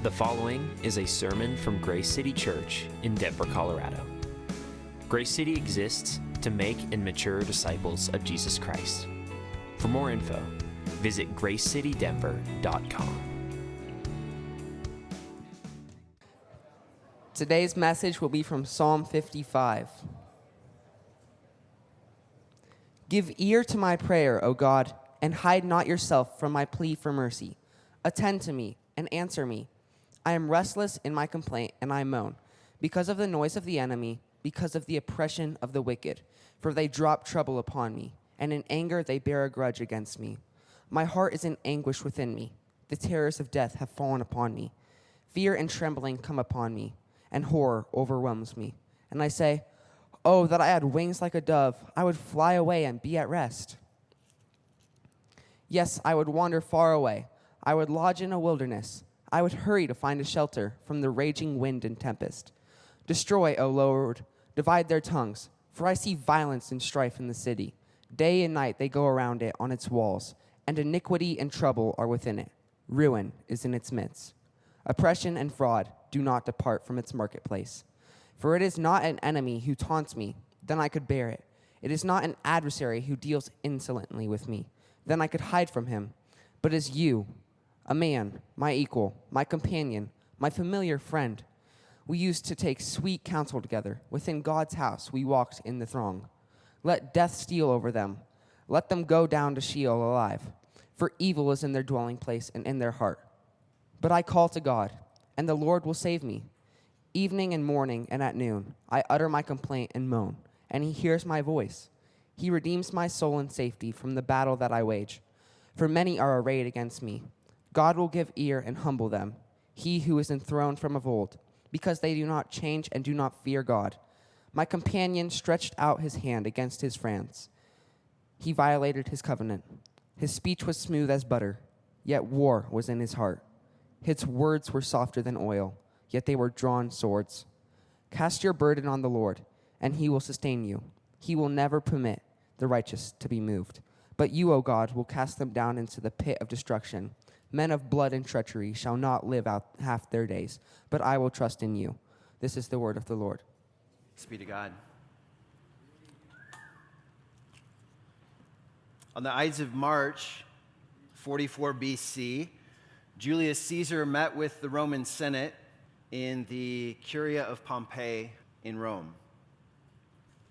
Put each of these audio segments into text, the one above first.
The following is a sermon from Grace City Church in Denver, Colorado. Grace City exists to make and mature disciples of Jesus Christ. For more info, visit gracecitydenver.com. Today's message will be from Psalm 55. Give ear to my prayer, O God, and hide not yourself from my plea for mercy. Attend to me and answer me. I am restless in my complaint, and I moan, because of the noise of the enemy, because of the oppression of the wicked. For they drop trouble upon me, and in anger they bear a grudge against me. My heart is in anguish within me. The terrors of death have fallen upon me. Fear and trembling come upon me, and horror overwhelms me. And I say, oh, that I had wings like a dove, I would fly away and be at rest. Yes, I would wander far away. I would lodge in a wilderness. I would hurry to find a shelter from the raging wind and tempest. Destroy, O Lord, divide their tongues, for I see violence and strife in the city. Day and night they go around it on its walls, and iniquity and trouble are within it. Ruin is in its midst. Oppression and fraud do not depart from its marketplace. For it is not an enemy who taunts me, then I could bear it. It is not an adversary who deals insolently with me, then I could hide from him. But as you, a man, my equal, my companion, my familiar friend, we used to take sweet counsel together. Within God's house we walked in the throng. Let death steal over them. Let them go down to Sheol alive. For evil is in their dwelling place and in their heart. But I call to God, and the Lord will save me. Evening and morning and at noon I utter my complaint and moan, and he hears my voice. He redeems my soul in safety from the battle that I wage. For many are arrayed against me. God will give ear and humble them, he who is enthroned from of old, because they do not change and do not fear God. My companion stretched out his hand against his friends. He violated his covenant. His speech was smooth as butter, yet war was in his heart. His words were softer than oil, yet they were drawn swords. Cast your burden on the Lord, and he will sustain you. He will never permit the righteous to be moved. But you, O God, will cast them down into the pit of destruction. Men of blood and treachery shall not live out half their days, but I will trust in you. This is the word of the Lord. Thanks be to God. On the Ides of March, 44 BC, Julius Caesar met with the Roman Senate in the Curia of Pompeii in Rome.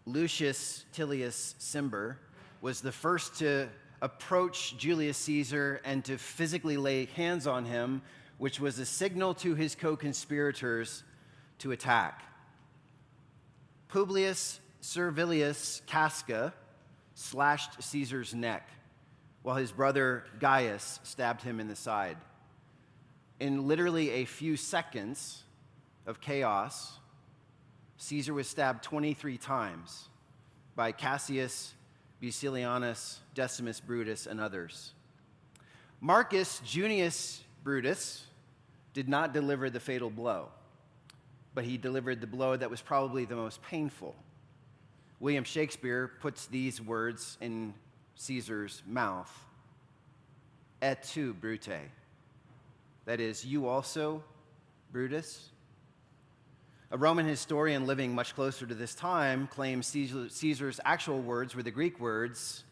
Lucius Tullius Cimber was the first to approach Julius Caesar and to physically lay hands on him, which was a signal to his co-conspirators to attack. Publius Servilius Casca slashed Caesar's neck, while his brother Gaius stabbed him in the side. In literally a few seconds of chaos, Caesar was stabbed 23 times by Cassius, Bucilianus, Decimus Brutus, and others. Marcus Junius Brutus did not deliver the fatal blow, but he delivered the blow that was probably the most painful. William Shakespeare puts these words in Caesar's mouth, et tu, Brute. That is, you also, Brutus. A Roman historian living much closer to this time claims Caesar's actual words were the Greek words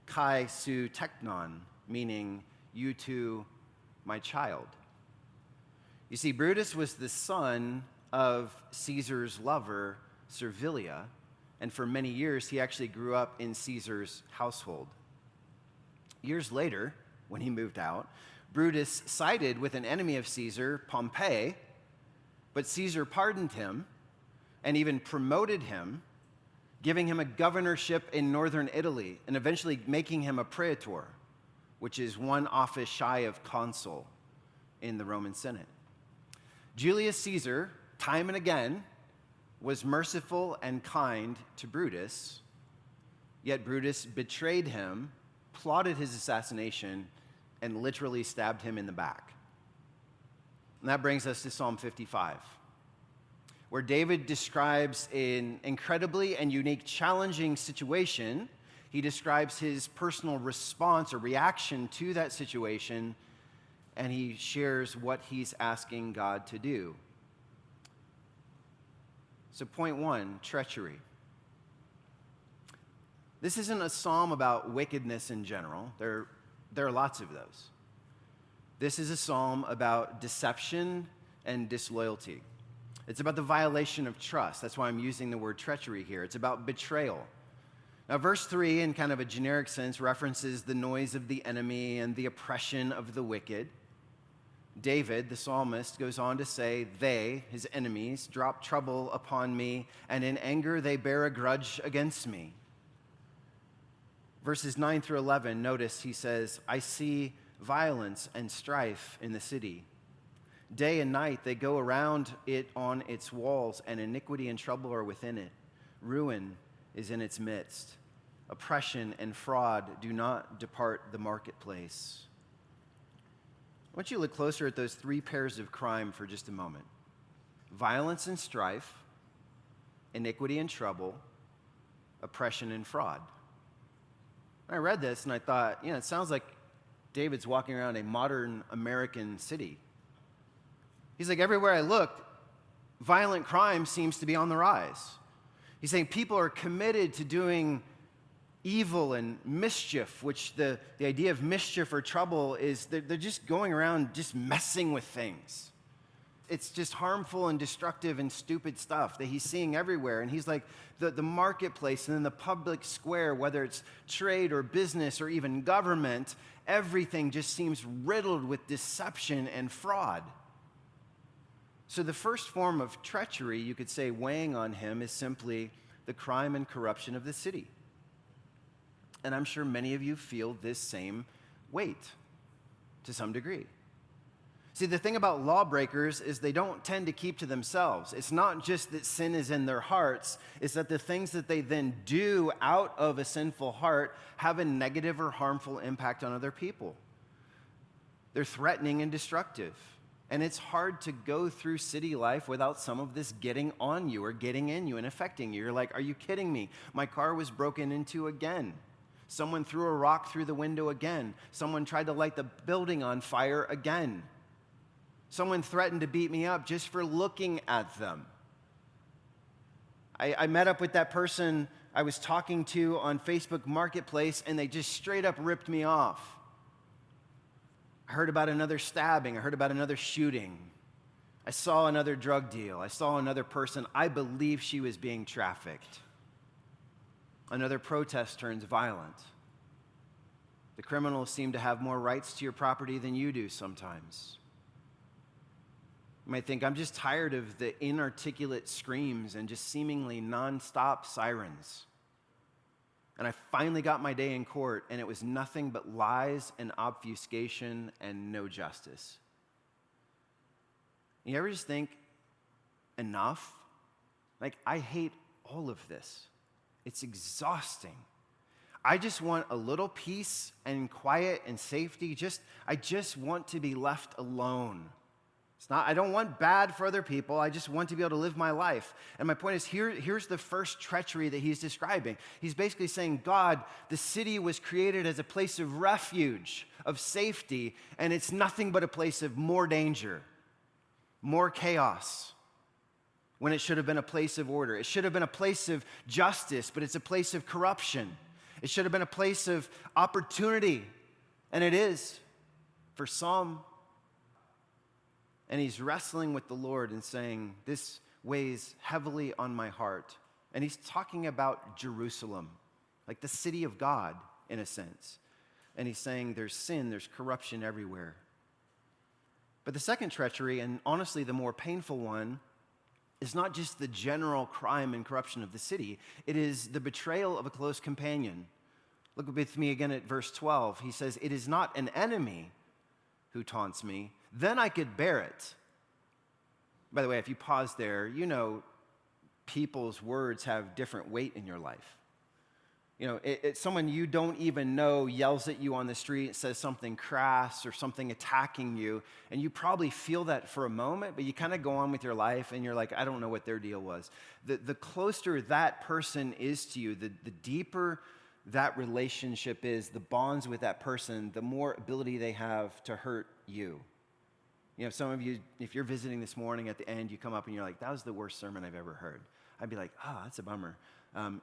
kai su teknon, meaning you too, my child. You see, Brutus was the son of Caesar's lover, Servilia, and for many years he actually grew up in Caesar's household. Years later, when he moved out, Brutus sided with an enemy of Caesar, Pompey, but Caesar pardoned him and even promoted him, giving him a governorship in northern Italy and eventually making him a praetor, which is one office shy of consul in the Roman Senate. Julius Caesar, time and again, was merciful and kind to Brutus, yet Brutus betrayed him, plotted his assassination, and literally stabbed him in the back. And that brings us to Psalm 55, where David describes an incredibly and unique challenging situation. He describes his personal response or reaction to that situation and he shares what he's asking God to do. So point 1, treachery. This isn't a psalm about wickedness in general. There are lots of those. This is a psalm about deception and disloyalty. It's about the violation of trust. That's why I'm using the word treachery here. It's about betrayal. Now, verse 3, in kind of a generic sense, references the noise of the enemy and the oppression of the wicked. David, the psalmist, goes on to say, they, his enemies, drop trouble upon me, and in anger they bear a grudge against me. Verses 9 through 11, notice he says, I see violence and strife in the city. Day and night they go around it on its walls, and iniquity and trouble are within it. Ruin is in its midst. Oppression and fraud do not depart the marketplace. I want you to look closer at those 3 pairs of crime for just a moment. Violence and strife, iniquity and trouble, oppression and fraud. I read this and I thought, it sounds like David's walking around a modern American city. He's like, everywhere I look, violent crime seems to be on the rise. He's saying people are committed to doing evil and mischief, which the idea of mischief or trouble is they're just going around just messing with things. It's just harmful and destructive and stupid stuff that he's seeing everywhere. And he's like, the marketplace and then the public square, whether it's trade or business or even government, everything just seems riddled with deception and fraud. So the first form of treachery, you could say, weighing on him is simply the crime and corruption of the city. And I'm sure many of you feel this same weight to some degree. See, the thing about lawbreakers is they don't tend to keep to themselves. It's not just that sin is in their hearts, it's that the things that they then do out of a sinful heart have a negative or harmful impact on other people. They're threatening and destructive. And it's hard to go through city life without some of this getting on you or getting in you and affecting you. You're like, are you kidding me? My car was broken into again. Someone threw a rock through the window again. Someone tried to light the building on fire again. Someone threatened to beat me up just for looking at them. I met up with that person I was talking to on Facebook Marketplace, and they just straight up ripped me off. I heard about another stabbing. I heard about another shooting. I saw another drug deal. I saw another person. I believe she was being trafficked. Another protest turns violent. The criminals seem to have more rights to your property than you do sometimes. You might think, I'm just tired of the inarticulate screams and just seemingly nonstop sirens. And I finally got my day in court, and it was nothing but lies and obfuscation and no justice. You ever just think, enough? Like, I hate all of this. It's exhausting. I just want a little peace and quiet and safety. I just want to be left alone. I don't want bad for other people. I just want to be able to live my life. And my point is, here's the first treachery that he's describing. He's basically saying, God, the city was created as a place of refuge, of safety, and it's nothing but a place of more danger, more chaos, when it should have been a place of order. It should have been a place of justice, but it's a place of corruption. It should have been a place of opportunity, and it is for some. And he's wrestling with the Lord and saying, this weighs heavily on my heart. And he's talking about Jerusalem, like the city of God, in a sense. And he's saying there's sin, there's corruption everywhere. But the second treachery, and honestly the more painful one, is not just the general crime and corruption of the city. It is the betrayal of a close companion. Look with me again at verse 12. He says, it is not an enemy who taunts me, then I could bear it. By the way, if you pause there, you know people's words have different weight in your life. You know, it's someone you don't even know yells at you on the street, says something crass or something attacking you, and you probably feel that for a moment, but you kind of go on with your life, and you're like, I don't know what their deal was. The closer that person is to you, the deeper that relationship is, the bonds with that person, the more ability they have to hurt you. You know, some of you, if you're visiting this morning at the end, you come up and you're like, that was the worst sermon I've ever heard. I'd be like, that's a bummer.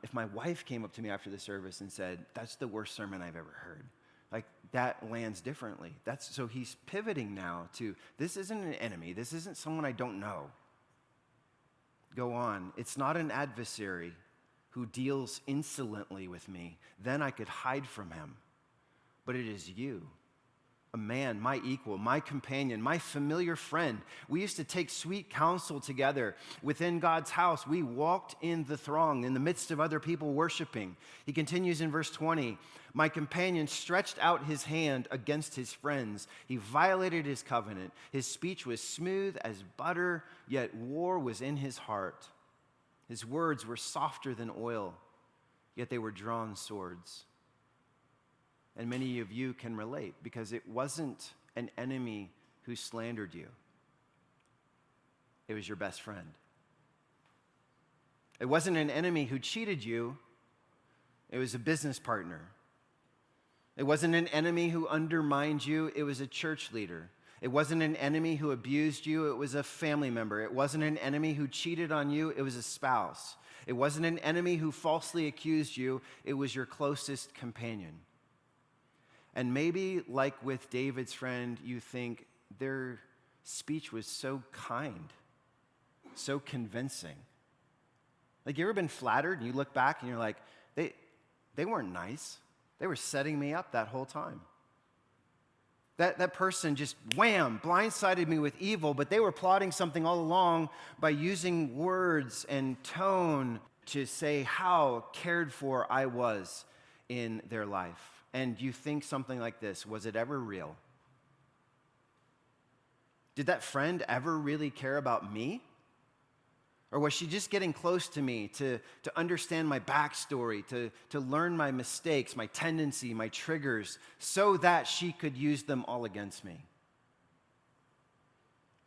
If my wife came up to me after the service and said, that's the worst sermon I've ever heard, like that lands differently. So he's pivoting now to, this isn't an enemy. This isn't someone I don't know. Go on. It's not an adversary who deals insolently with me. Then I could hide from him. But it is you, a man, my equal, my companion, my familiar friend. We used to take sweet counsel together within God's house. We walked in the throng in the midst of other people worshiping. He continues in verse 20, my companion stretched out his hand against his friends. He violated his covenant. His speech was smooth as butter, yet war was in his heart. His words were softer than oil, yet they were drawn swords. And many of you can relate because it wasn't an enemy who slandered you. It was your best friend. It wasn't an enemy who cheated you. It was a business partner. It wasn't an enemy who undermined you. It was a church leader. It wasn't an enemy who abused you. It was a family member. It wasn't an enemy who cheated on you. It was a spouse. It wasn't an enemy who falsely accused you. It was your closest companion. And maybe, like with David's friend, you think their speech was so kind, so convincing. Like, you ever been flattered and you look back and you're like, they weren't nice. They were setting me up that whole time. That person just, wham, blindsided me with evil, but they were plotting something all along by using words and tone to say how cared for I was in their life. And you think something like this, was it ever real? Did that friend ever really care about me? Or was she just getting close to me to understand my backstory, to learn my mistakes, my tendency, my triggers, so that she could use them all against me?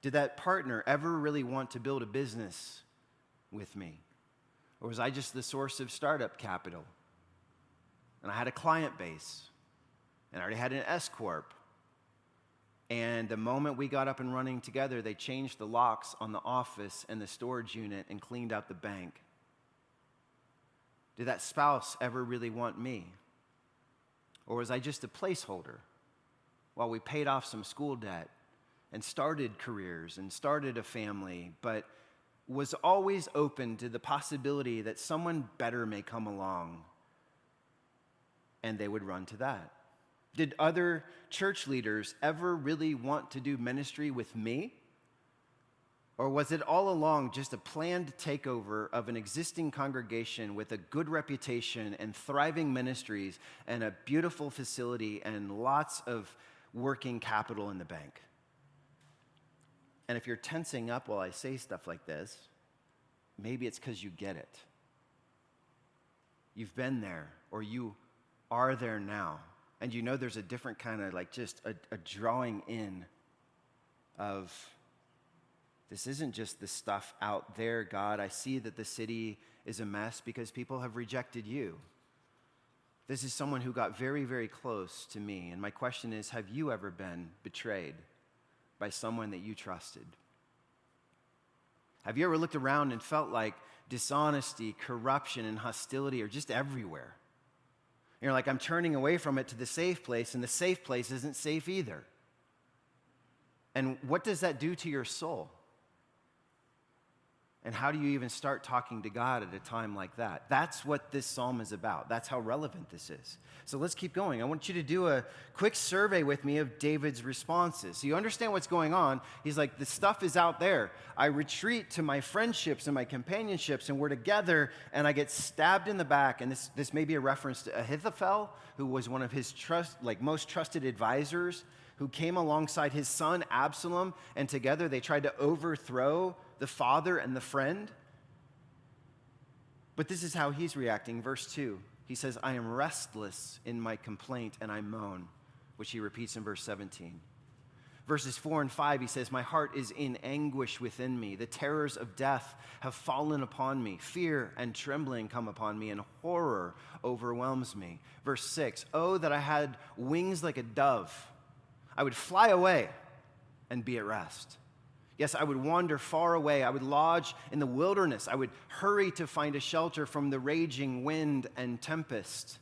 Did that partner ever really want to build a business with me? Or was I just the source of startup capital? And I had a client base, and I already had an S-corp. And the moment we got up and running together, they changed the locks on the office and the storage unit and cleaned out the bank. Did that spouse ever really want me? Or was I just a placeholder while we paid off some school debt and started careers and started a family, but was always open to the possibility that someone better may come along, and they would run to that? Did other church leaders ever really want to do ministry with me? Or was it all along just a planned takeover of an existing congregation with a good reputation and thriving ministries and a beautiful facility and lots of working capital in the bank? And if you're tensing up while I say stuff like this, maybe it's because you get it. You've been there, or you are there now. And you know there's a different kind of just a drawing in of, this isn't just the stuff out there, God. I see that the city is a mess because people have rejected you. This is someone who got very, very close to me. And my question is, have you ever been betrayed by someone that you trusted? Have you ever looked around and felt like dishonesty, corruption, and hostility are just everywhere? You're like, I'm turning away from it to the safe place, and the safe place isn't safe either. And what does that do to your soul? And how do you even start talking to God at a time like that? That's what this psalm is about. That's how relevant this is. So let's keep going. I want you to do a quick survey with me of David's responses. So you understand what's going on. He's like, the stuff is out there. I retreat to my friendships and my companionships, and we're together, and I get stabbed in the back. And this may be a reference to Ahithophel, who was one of his most trusted advisors, who came alongside his son Absalom, and together they tried to overthrow the father and the friend. But this is how he's reacting. Verse 2, he says, I am restless in my complaint and I moan, which he repeats in verse 17. Verses 4 and 5, he says, my heart is in anguish within me. The terrors of death have fallen upon me. Fear and trembling come upon me, and horror overwhelms me. Verse 6, oh, that I had wings like a dove. I would fly away and be at rest. Yes, I would wander far away. I would lodge in the wilderness. I would hurry to find a shelter from the raging wind and tempest.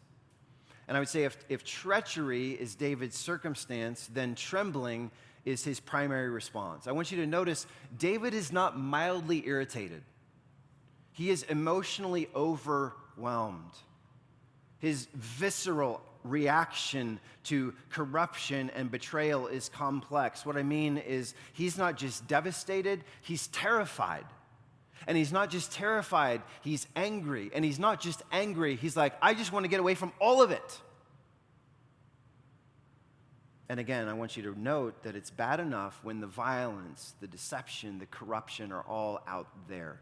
And I would say if treachery is David's circumstance, then trembling is his primary response. I want you to notice David is not mildly irritated. He is emotionally overwhelmed. His visceral reaction to corruption and betrayal is complex. What I mean is he's not just devastated, he's terrified. And he's not just terrified, he's angry. And he's not just angry, he's like, I just want to get away from all of it. And again, I want you to note that it's bad enough when the violence, the deception, the corruption are all out there.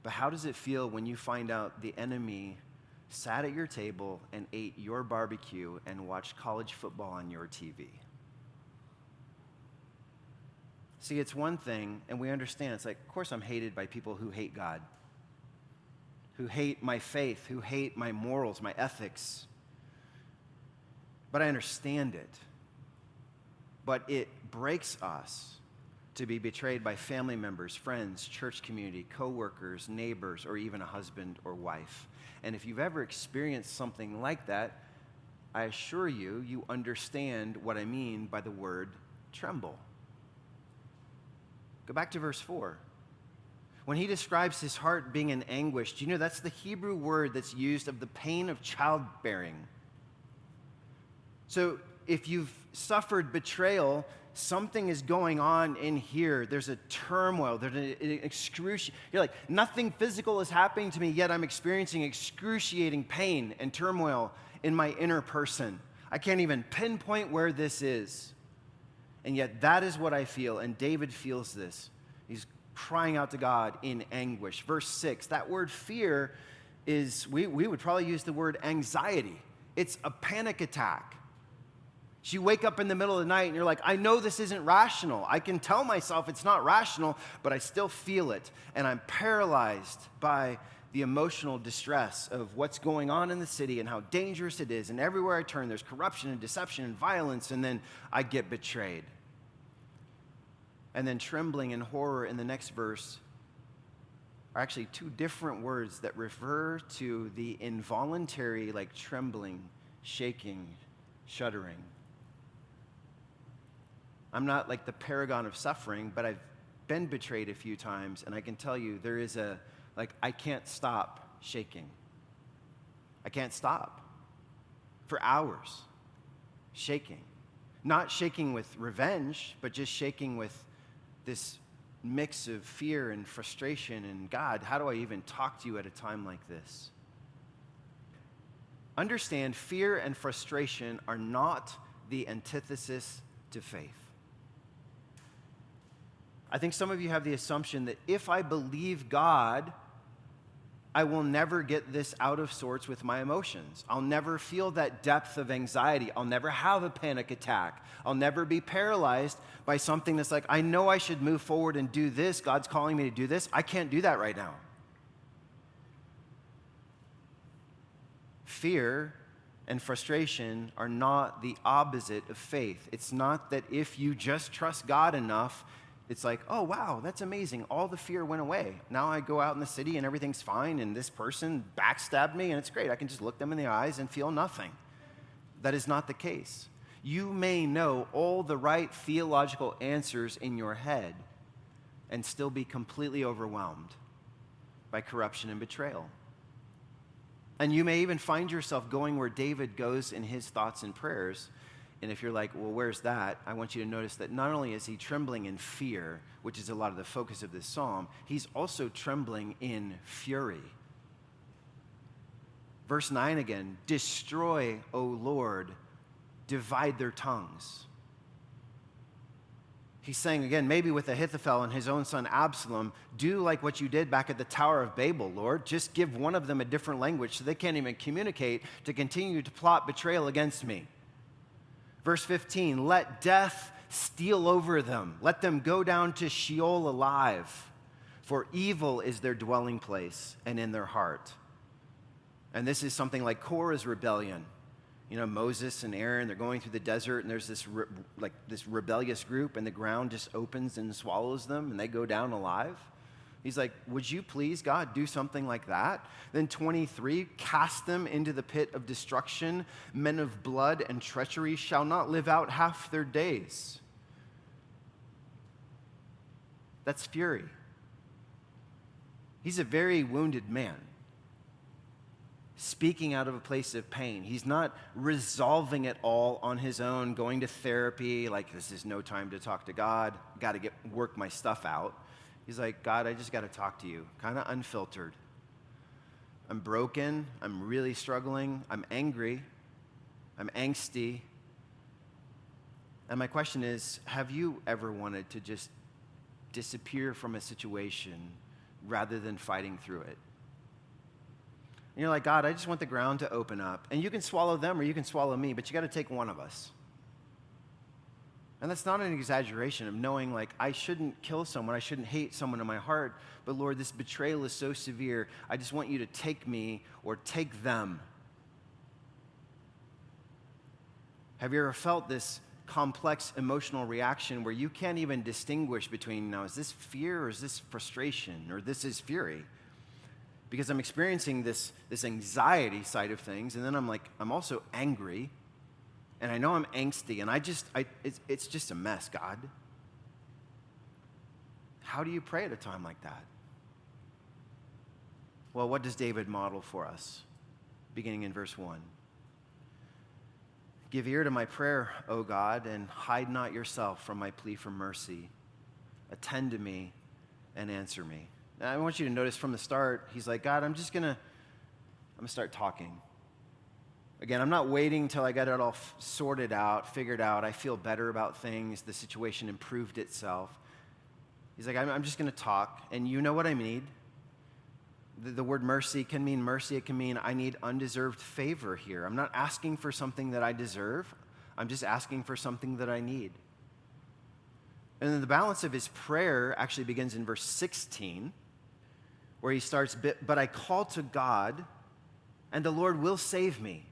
But how does it feel when you find out the enemy sat at your table and ate your barbecue and watched college football on your TV? See, it's one thing, and we understand, it's like, of course I'm hated by people who hate God, who hate my faith, who hate my morals, my ethics. But I understand it. But it breaks us to be betrayed by family members, friends, church community, coworkers, neighbors, or even a husband or wife. And if you've ever experienced something like that, I assure you, you understand what I mean by the word tremble. Go back to verse 4. When he describes his heart being in anguish, do you know that's the Hebrew word that's used of the pain of childbearing? So if you've suffered betrayal, something is going on in here. There's a turmoil. There's an excruciating. You're like, nothing physical is happening to me, yet I'm experiencing excruciating pain and turmoil in my inner person. I can't even pinpoint where this is. And yet that is what I feel, and David feels this. He's crying out to God in anguish. Verse 6, that word fear is, we would probably use the word anxiety. It's a panic attack. So you wake up in the middle of the night and you're like, I know this isn't rational. I can tell myself it's not rational, but I still feel it. And I'm paralyzed by the emotional distress of what's going on in the city and how dangerous it is. And everywhere I turn, there's corruption and deception and violence, and then I get betrayed. And then trembling and horror in the next verse are actually two different words that refer to the involuntary, like trembling, shaking, shuddering. I'm not like the paragon of suffering, but I've been betrayed a few times, and I can tell you there is I can't stop shaking. I can't stop for hours shaking. Not shaking with revenge, but just shaking with this mix of fear and frustration and God, how do I even talk to you at a time like this? Understand, fear and frustration are not the antithesis to faith. I think some of you have the assumption that if I believe God, I will never get this out of sorts with my emotions. I'll never feel that depth of anxiety. I'll never have a panic attack. I'll never be paralyzed by something that's like, I know I should move forward and do this. God's calling me to do this. I can't do that right now. Fear and frustration are not the opposite of faith. It's not that if you just trust God enough, it's like, oh, wow, that's amazing. All the fear went away. Now I go out in the city and everything's fine, and this person backstabbed me, and it's great. I can just look them in the eyes and feel nothing. That is not the case. You may know all the right theological answers in your head and still be completely overwhelmed by corruption and betrayal. And you may even find yourself going where David goes in his thoughts and prayers. And if you're like, well, where's that? I want you to notice that not only is he trembling in fear, which is a lot of the focus of this psalm, he's also trembling in fury. Verse 9 again, destroy, O Lord, divide their tongues. He's saying again, maybe with Ahithophel and his own son Absalom, do like what you did back at the Tower of Babel, Lord. Just give one of them a different language so they can't even communicate to continue to plot betrayal against me. Verse 15, let death steal over them. Let them go down to Sheol alive, for evil is their dwelling place and in their heart. And this is something like Korah's rebellion. You know, Moses and Aaron, they're going through the desert, and there's this this rebellious group, and the ground just opens and swallows them, and they go down alive. He's like, would you please, God, do something like that? Then 23, cast them into the pit of destruction. Men of blood and treachery shall not live out half their days. That's fury. He's a very wounded man, speaking out of a place of pain. He's not resolving it all on his own, going to therapy, like this is no time to talk to God, got to work my stuff out. He's like, God, I just got to talk to you, kind of unfiltered. I'm broken, I'm really struggling, I'm angry, I'm angsty. And my question is, have you ever wanted to just disappear from a situation rather than fighting through it? And you're like, God, I just want the ground to open up. And you can swallow them or you can swallow me, but you got to take one of us. And that's not an exaggeration of knowing, like, I shouldn't kill someone, I shouldn't hate someone in my heart, but Lord, this betrayal is so severe, I just want you to take me or take them. Have you ever felt this complex emotional reaction where you can't even distinguish between, now, is this fear or is this frustration or this is fury? Because I'm experiencing this anxiety side of things, and then I'm like, I'm also angry, and I know I'm angsty, and it's just a mess, God. How do you pray at a time like that? Well, what does David model for us? Beginning in verse 1. Give ear to my prayer, O God, and hide not yourself from my plea for mercy. Attend to me and answer me. Now, I want you to notice from the start, he's like, God, I'm going to start talking. Again, I'm not waiting until I got it all sorted out, figured out, I feel better about things, the situation improved itself. He's like, I'm just going to talk, and you know what I need. The word mercy can mean mercy. It can mean I need undeserved favor here. I'm not asking for something that I deserve. I'm just asking for something that I need. And then the balance of his prayer actually begins in verse 16, where he starts, but I call to God, and the Lord will save me.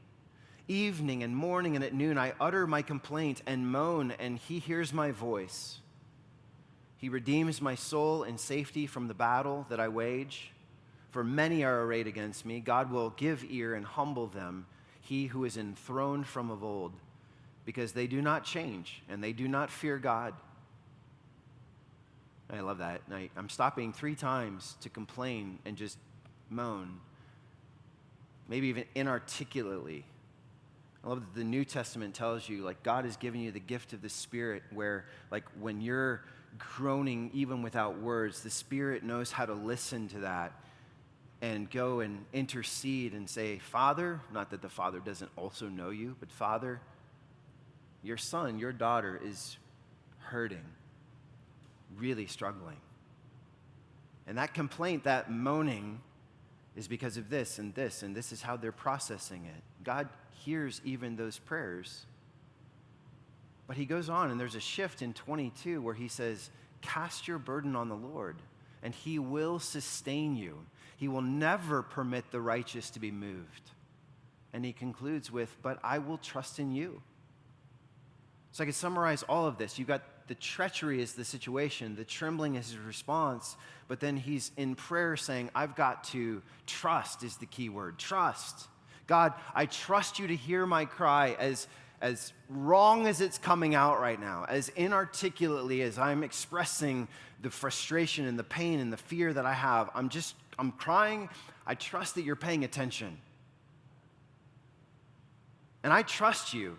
Evening and morning and at noon, I utter my complaint and moan, and he hears my voice. He redeems my soul in safety from the battle that I wage. For many are arrayed against me. God will give ear and humble them, he who is enthroned from of old, because they do not change and they do not fear God. I love that. I'm stopping 3 times to complain and just moan, maybe even inarticulately. I love that the New Testament tells you, like, God has given you the gift of the Spirit where, like, when you're groaning even without words, the Spirit knows how to listen to that and go and intercede and say, Father, not that the Father doesn't also know you, but Father, your son, your daughter is hurting, really struggling. And that complaint, that moaning, is because of this, and this is how they're processing it. God hears even those prayers. But he goes on, and there's a shift in 22 where he says, cast your burden on the Lord, and he will sustain you. He will never permit the righteous to be moved. And he concludes with, but I will trust in you. So I could summarize all of this. You've got the treachery is the situation, the trembling is his response, but then he's in prayer saying, I've got to trust is the key word, trust. God, I trust you to hear my cry as wrong as it's coming out right now, as inarticulately as I'm expressing the frustration and the pain and the fear that I have. I'm crying. I trust that you're paying attention. And I trust you,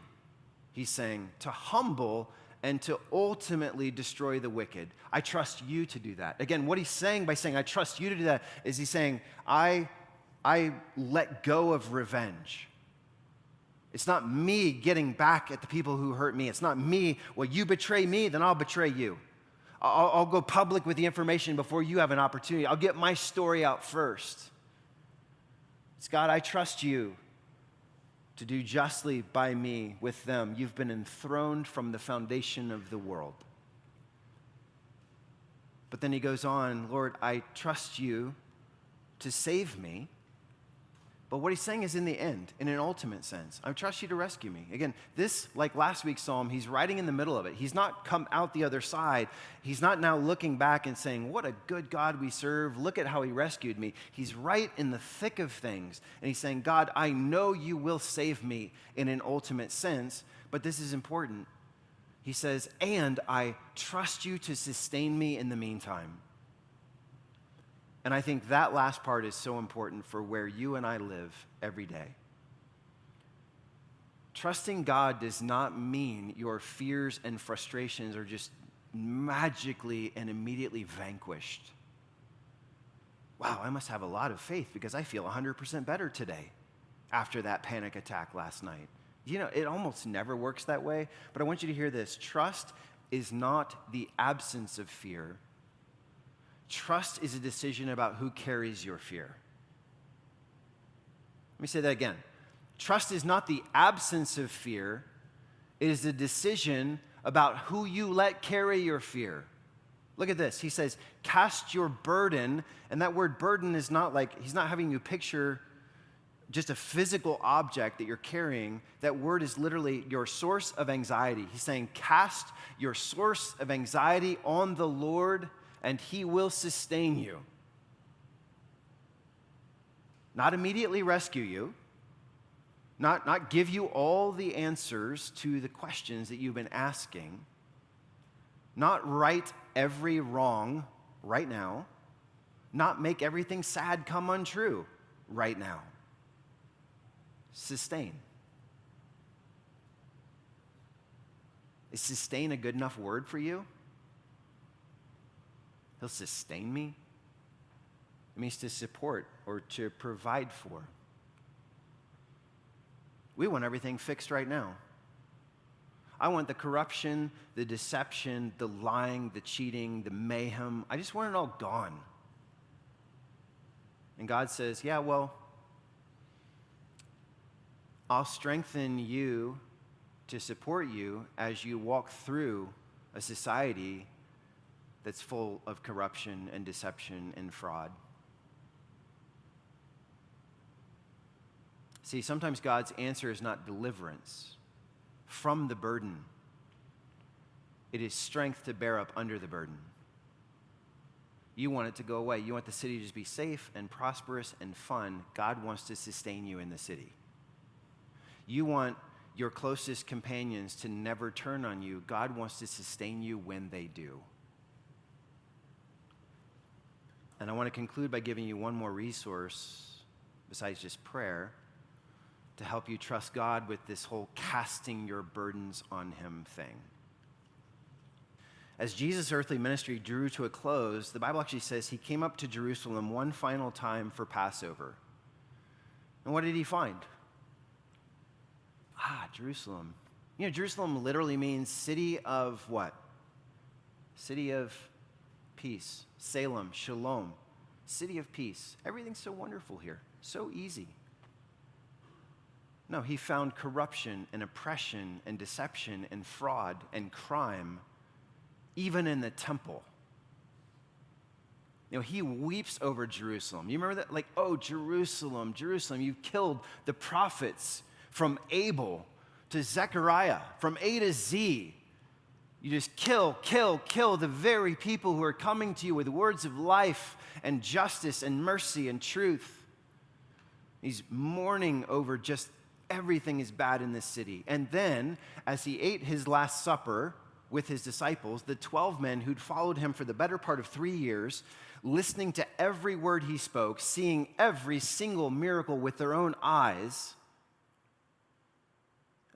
he's saying, to humble and to ultimately destroy the wicked. I trust you to do that. Again, what he's saying by saying, I trust you to do that, is he's saying, I let go of revenge. It's not me getting back at the people who hurt me. It's not me, well, you betray me, then I'll betray you. I'll go public with the information before you have an opportunity. I'll get my story out first. It's God, I trust you to do justly by me with them. You've been enthroned from the foundation of the world. But then he goes on, Lord, I trust you to save me. But what he's saying is in the end, in an ultimate sense, I trust you to rescue me. Again, this, like last week's psalm, he's writing in the middle of it. He's not come out the other side. He's not now looking back and saying, what a good God we serve. Look at how he rescued me. He's right in the thick of things. And he's saying, God, I know you will save me in an ultimate sense, but this is important. He says, and I trust you to sustain me in the meantime. And I think that last part is so important for where you and I live every day. Trusting God does not mean your fears and frustrations are just magically and immediately vanquished. Wow, I must have a lot of faith because I feel 100% better today after that panic attack last night. You know, it almost never works that way, but I want you to hear this. Trust is not the absence of fear. Trust is a decision about who carries your fear. Let me say that again. Trust is not the absence of fear. It is a decision about who you let carry your fear. Look at this. He says, cast your burden. And that word burden is not like, he's not having you picture just a physical object that you're carrying. That word is literally your source of anxiety. He's saying, cast your source of anxiety on the Lord, and he will sustain you. Not immediately rescue you, not give you all the answers to the questions that you've been asking, not right every wrong right now, not make everything sad come untrue right now. Sustain. Is sustain a good enough word for you? He'll sustain me. It means to support or to provide for. We want everything fixed right now. I want the corruption, the deception, the lying, the cheating, the mayhem. I just want it all gone. And God says, yeah, well, I'll strengthen you to support you as you walk through a society that's full of corruption and deception and fraud. See, sometimes God's answer is not deliverance from the burden. It is strength to bear up under the burden. You want it to go away. You want the city to just be safe and prosperous and fun. God wants to sustain you in the city. You want your closest companions to never turn on you. God wants to sustain you when they do. And I want to conclude by giving you one more resource besides just prayer to help you trust God with this whole casting your burdens on him thing. As Jesus' earthly ministry drew to a close, the Bible actually says he came up to Jerusalem one final time for Passover. And what did he find? Jerusalem. You know, Jerusalem literally means city of what? City of peace. Salem, Shalom. City of peace. Everything's so wonderful here. So easy. No, he found corruption and oppression and deception and fraud and crime even in the temple. You know, he weeps over Jerusalem. You remember that? Like, oh, Jerusalem, Jerusalem, you killed the prophets from Abel to Zechariah, from A to Z. You just kill the very people who are coming to you with words of life and justice and mercy and truth. He's mourning over just everything is bad in this city. And then, as he ate his last supper with his disciples, the 12 men who'd followed him for the better part of 3 years, listening to every word he spoke, seeing every single miracle with their own eyes,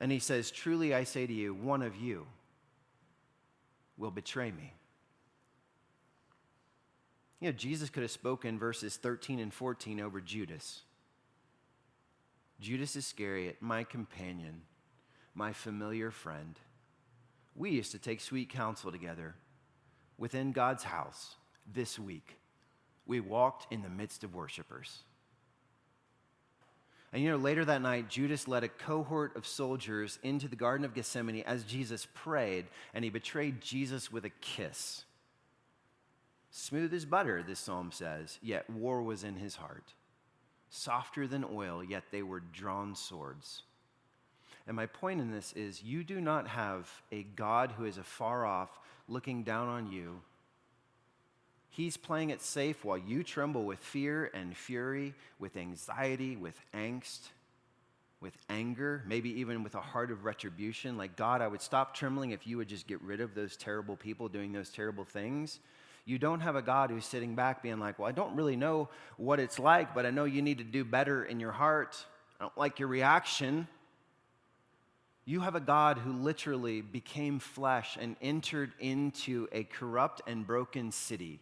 and he says, truly I say to you, one of you will betray me. You know, Jesus could have spoken verses 13 and 14 over Judas. Judas Iscariot, my companion, my familiar friend. We used to take sweet counsel together within God's house this week. We walked in the midst of worshipers. And later that night, Judas led a cohort of soldiers into the Garden of Gethsemane as Jesus prayed, and he betrayed Jesus with a kiss. Smooth as butter, this psalm says, yet war was in his heart. Softer than oil, yet they were drawn swords. And my point in this is, you do not have a God who is afar off looking down on you. He's playing it safe while you tremble with fear and fury, with anxiety, with angst, with anger, maybe even with a heart of retribution. Like, God, I would stop trembling if you would just get rid of those terrible people doing those terrible things. You don't have a God who's sitting back being like, well, I don't really know what it's like, but I know you need to do better in your heart. I don't like your reaction. You have a God who literally became flesh and entered into a corrupt and broken city,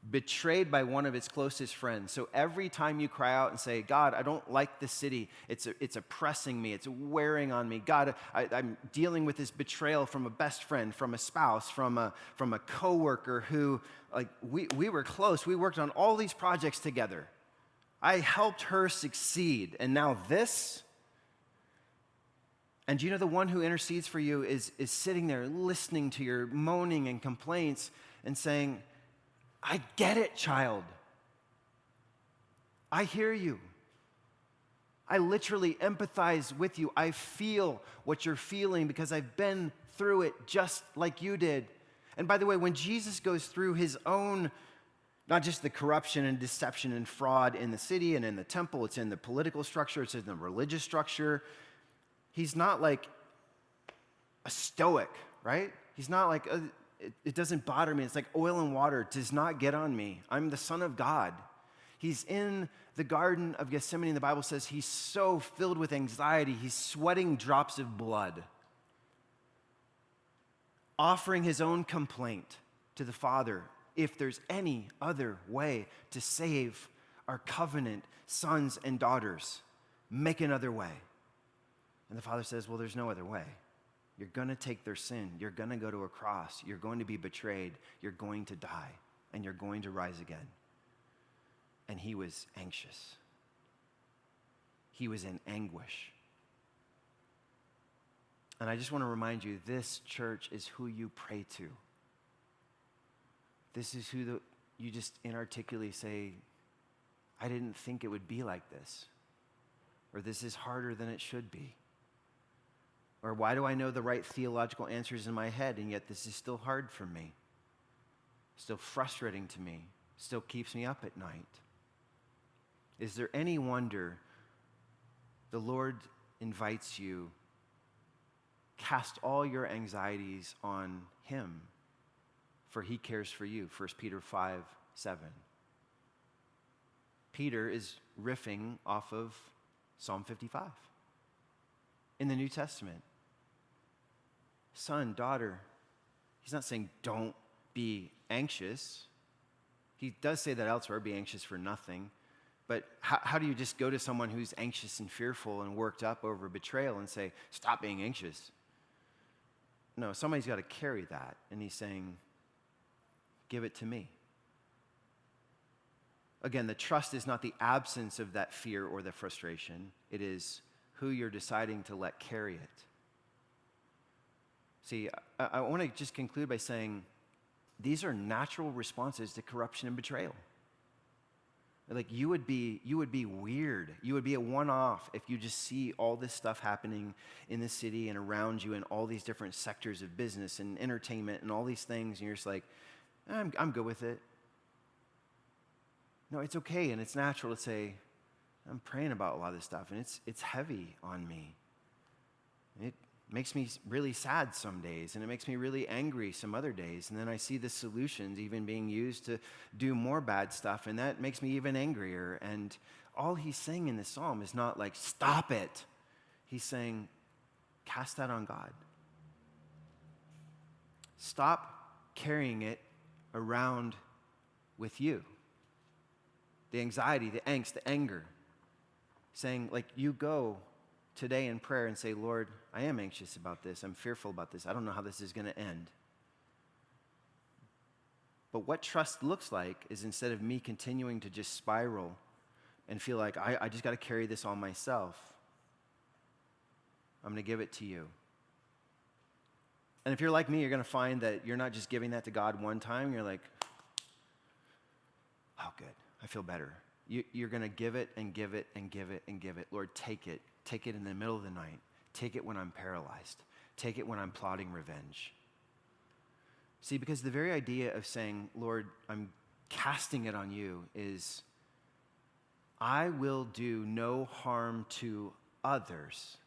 betrayed by one of its closest friends. So every time you cry out and say, God, I don't like this city, it's oppressing me, it's wearing on me. God, I'm dealing with this betrayal from a best friend, from a spouse, from a coworker who, like, we were close. We worked on all these projects together. I helped her succeed, and now this. And the one who intercedes for you is sitting there listening to your moaning and complaints and saying, I get it, child. I hear you. I literally empathize with you. I feel what you're feeling because I've been through it just like you did. And by the way, when Jesus goes through his own, not just the corruption and deception and fraud in the city and in the temple, it's in the political structure, it's in the religious structure. He's not like a stoic, right? He's not like, it doesn't bother me. It's like oil and water does not get on me. I'm the Son of God. He's in the Garden of Gethsemane. The Bible says he's so filled with anxiety, he's sweating drops of blood, offering his own complaint to the Father. If there's any other way to save our covenant sons and daughters, make another way. And the Father says, well, there's no other way. You're going to take their sin. You're going to go to a cross. You're going to be betrayed. You're going to die. And you're going to rise again. And he was anxious. He was in anguish. And I just want to remind you, this church is who you pray to. This is who you just inarticulately say, I didn't think it would be like this. Or this is harder than it should be. Or why do I know the right theological answers in my head, and yet this is still hard for me, still frustrating to me, still keeps me up at night? Is there any wonder the Lord invites you, cast all your anxieties on him, for he cares for you, 1 Peter 5:7. Peter is riffing off of Psalm 55 in the New Testament. Son, daughter, he's not saying don't be anxious. He does say that elsewhere, be anxious for nothing. But how do you just go to someone who's anxious and fearful and worked up over betrayal and say, stop being anxious? No, somebody's got to carry that. And he's saying, give it to me. Again, the trust is not the absence of that fear or the frustration. It is who you're deciding to let carry it. See, I want to just conclude by saying these are natural responses to corruption and betrayal. Like, you would be weird. You would be a one-off if you just see all this stuff happening in the city and around you in all these different sectors of business and entertainment and all these things, and you're just like, I'm good with it. No, it's okay and it's natural to say, I'm praying about a lot of this stuff, and it's heavy on me. It makes me really sad some days, and it makes me really angry some other days. And then I see the solutions even being used to do more bad stuff, and that makes me even angrier. And all he's saying in this psalm is not like, stop it. He's saying, cast that on God. Stop carrying it around with you. The anxiety, the angst, the anger. Saying, like, you go today in prayer and say, Lord, I am anxious about this. I'm fearful about this. I don't know how this is going to end. But what trust looks like is, instead of me continuing to just spiral and feel like I just got to carry this all myself, I'm going to give it to you. And if you're like me, you're going to find that you're not just giving that to God one time. You're like, oh, good, I feel better. You're going to give it and give it and give it and give it. Lord, take it. Take it in the middle of the night. Take it when I'm paralyzed. Take it when I'm plotting revenge. See, because the very idea of saying, Lord, I'm casting it on you is, I will do no harm to others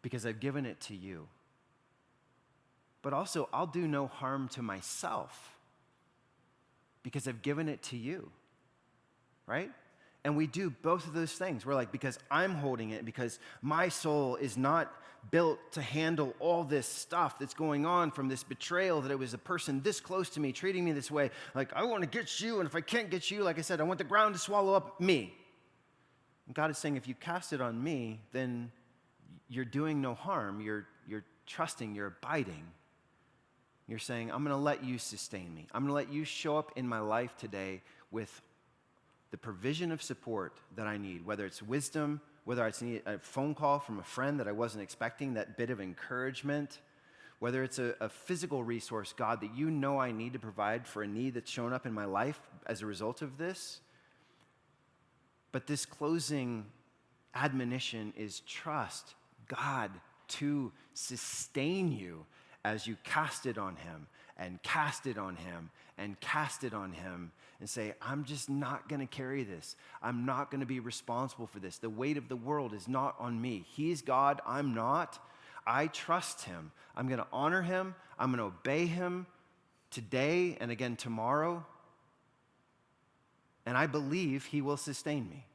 because I've given it to you. But also, I'll do no harm to myself because I've given it to you, right? And we do both of those things. We're like, because I'm holding it, because my soul is not built to handle all this stuff that's going on from this betrayal, that it was a person this close to me treating me this way. Like, I want to get you, and if I can't get you, like I said, I want the ground to swallow up me. And God is saying, if you cast it on me, then you're doing no harm. You're trusting, you're abiding. You're saying, I'm going to let you sustain me. I'm going to let you show up in my life today with the provision of support that I need, whether it's wisdom, whether it's a phone call from a friend that I wasn't expecting, that bit of encouragement, whether it's a physical resource, God, that you know I need to provide for a need that's shown up in my life as a result of this. But this closing admonition is trust God to sustain you as you cast it on him and cast it on him and cast it on him and say, I'm just not going to carry this. I'm not going to be responsible for this. The weight of the world is not on me. He's God. I'm not. I trust him. I'm going to honor him. I'm going to obey him today and again tomorrow. And I believe he will sustain me.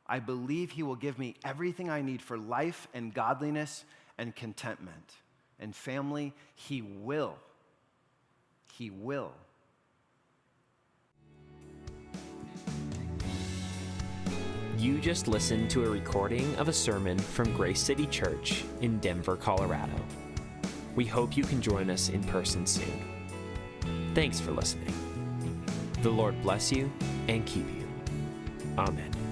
I believe he will give me everything I need for life and godliness and contentment. And family, he will. He will. You just listened to a recording of a sermon from Grace City Church in Denver, Colorado. We hope you can join us in person soon. Thanks for listening. The Lord bless you and keep you. Amen.